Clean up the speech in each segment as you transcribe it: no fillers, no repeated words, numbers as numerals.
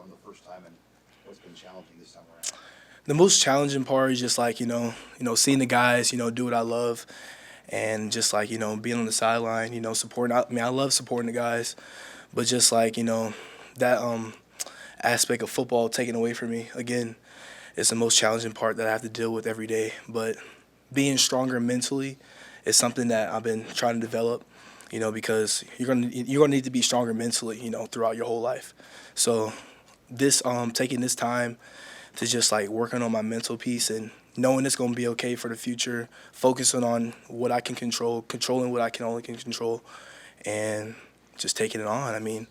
going the first time, and what's been challenging this time around? The most challenging part is just like seeing the guys do what I love, and just like being on the sideline, supporting. I mean, I love supporting the guys, but just like that aspect of football taken away from me again, it's the most challenging part that I have to deal with every day. But being stronger mentally is something that I've been trying to develop. Because you're gonna need to be stronger mentally, throughout your whole life. So this taking this time to just like working on my mental piece and knowing it's gonna be okay for the future, focusing on what I can control, controlling what I can only can control, and just taking it on. I mean,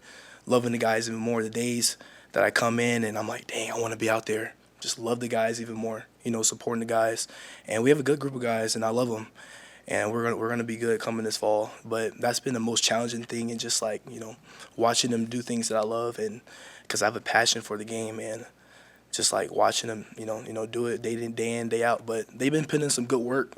loving the guys even more. The days that I come in and I'm like, dang, I want to be out there. Just love the guys even more. Supporting the guys, and we have a good group of guys, and I love them. And we're gonna be good coming this fall. But that's been the most challenging thing, and just like watching them do things that I love, and because I have a passion for the game, and just like watching them, do it day in, day out. But they've been putting in some good work,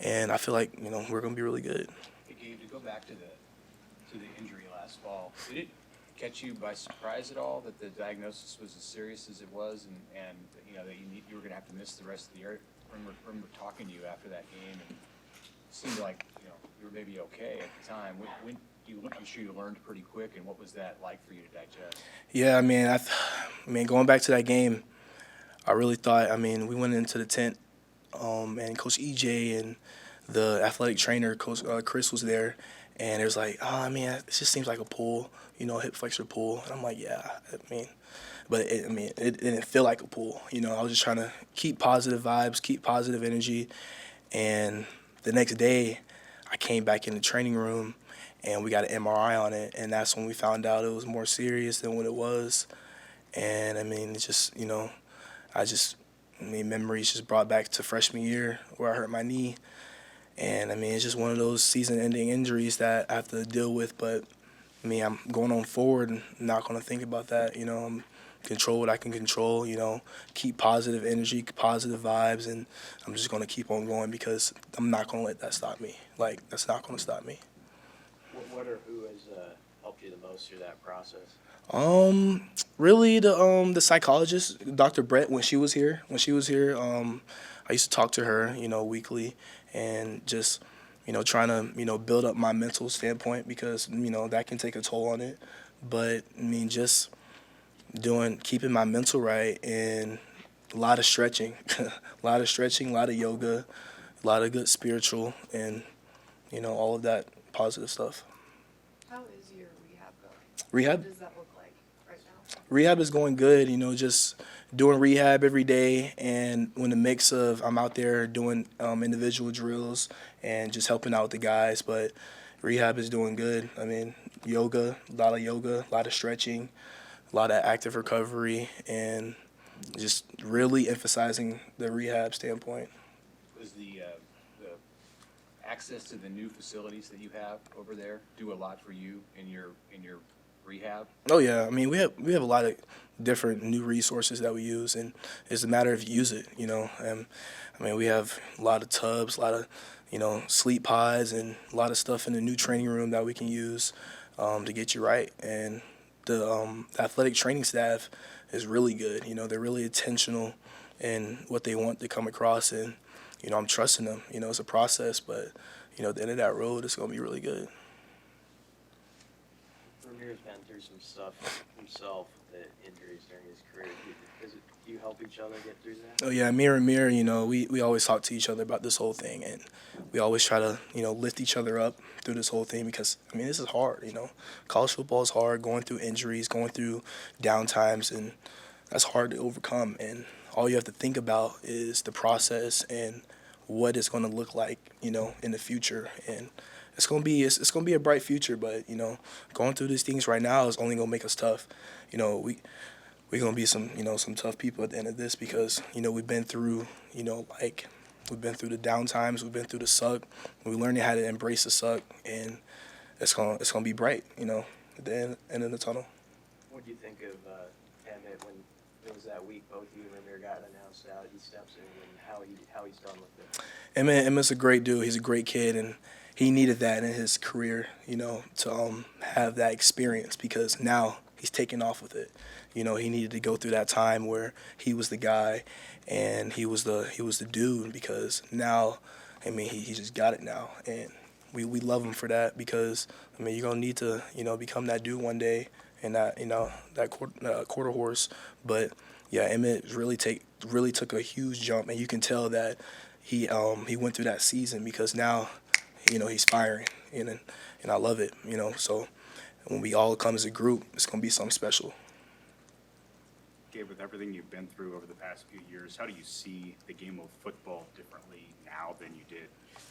and I feel like we're gonna be really good. Hey, Gabe, to go back to the injury last fall, did it catch you by surprise at all that the diagnosis was as serious as it was, and that you were going to have to miss the rest of the year? I remember talking to you after that game, and it seemed like you were maybe okay at the time. I'm sure you learned pretty quick, and what was that like for you to digest? Yeah, I mean, going back to that game, I really thought. I mean, we went into the tent, and Coach EJ and the athletic trainer, Coach Chris, was there, and it was like, oh, I mean, it just seems like a pull, hip flexor pull, and I'm like, yeah, I mean, but it didn't feel like a pull, I was just trying to keep positive vibes, keep positive energy, and the next day, I came back in the training room, and we got an MRI on it, and that's when we found out it was more serious than what it was, and I mean, it just, I just, I mean, memories just brought back to freshman year where I hurt my knee. And I mean, it's just one of those season ending injuries that I have to deal with. But I mean, I'm going on forward and not going to think about that. I'm control what I can control, keep positive energy, positive vibes. And I'm just going to keep on going because I'm not going to let that stop me. Like, that's not going to stop me. What or who has helped you the most through that process? Really the psychologist, Dr. Brett, when she was here, I used to talk to her, weekly, and just, trying to, build up my mental standpoint because, that can take a toll on it. But I mean, just keeping my mental right and a lot of stretching, a lot of stretching, a lot of yoga, a lot of good spiritual, and all of that positive stuff. How is your rehab going? Rehab. What does that look like right now? Rehab is going good, just doing rehab every day, and when the mix of I'm out there doing individual drills and just helping out the guys, but rehab is doing good. I mean, yoga, a lot of stretching, a lot of active recovery, and just really emphasizing the rehab standpoint. Was the access to the new facilities that you have over there do a lot for you in your rehab? Oh yeah, I mean we have a lot of different new resources that we use, and it's a matter of you use it. And I mean we have a lot of tubs, a lot of sleep pods, and a lot of stuff in the new training room that we can use to get you right. And the athletic training staff is really good. They're really intentional in what they want to come across, and I'm trusting them. It's a process, but at the end of that road, it's gonna be really good. Ramir's been through some stuff himself with the injuries during his career. Do you help each other get through that? Oh yeah, mirror, mirror. We always talk to each other about this whole thing, and we always try to lift each other up through this whole thing because I mean this is hard. College football is hard. Going through injuries, going through down times, and that's hard to overcome. And all you have to think about is the process and what it's going to look like, in the future. And it's gonna be a bright future, but going through these things right now is only gonna make us tough. We're gonna be some tough people at the end of this because we've been through like we've been through the down times, we've been through the suck. We learned how to embrace the suck, and it's gonna be bright, at the end of the tunnel. What do you think of Emmett when it was that week both you and Ramir got announced out? He steps in and how he's done with it. Emmett's a great dude. He's a great kid, and he needed that in his career, to have that experience because now he's taking off with it. You know, he needed to go through that time where he was the guy and he was the dude, because now, I mean, he just got it now, and we love him for that, because I mean, you're gonna need to, you know, become that dude one day, and that, you know, that quarter horse. But yeah, Emmett really took a huge jump, and you can tell that he went through that season, because now, you know, he's firing, and I love it, you know. So when we all come as a group, it's gonna be something special. Gabe, with everything you've been through over the past few years, how do you see the game of football differently now than you did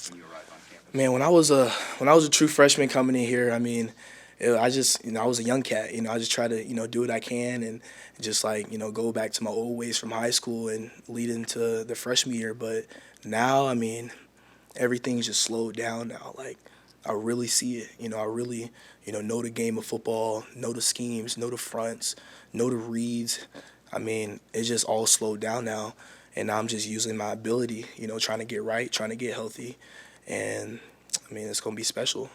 when you arrived on campus? Man, when I was a true freshman coming in here, I mean, I just, you know, I was a young cat. You know, I just try to, you know, do what I can, and just, like, you know, go back to my old ways from high school and lead into the freshman year. But now, I mean, everything's just slowed down now. Like, I really see it. You know, I really, you know the game of football, know the schemes, know the fronts, know the reads. I mean, it's just all slowed down now, and I'm just using my ability, you know, trying to get right, trying to get healthy, and I mean, it's gonna be special.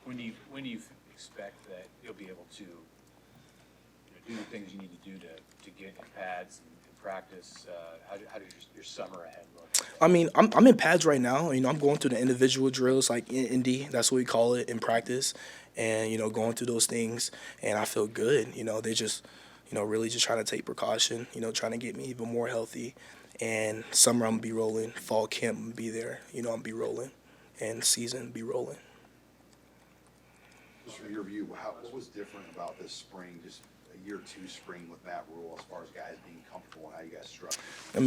When do you expect that you'll be able to, you know, do the things you need to do to get in pads and practice? How does your summer ahead look? I mean, I'm in pads right now. You know, I'm going through the individual drills, like in Indy. That's what we call it in practice, and you know, going through those things, and I feel good. You know, they just, you know, really just trying to take precaution. You know, trying to get me even more healthy. And summer, I'm gonna be rolling. Fall camp, I'm gonna be there. You know, I'm gonna be rolling, and season be rolling. Just from your view, what was different about this spring, just a year two spring with Matt Rule, as far as guys being comfortable and how you guys structured?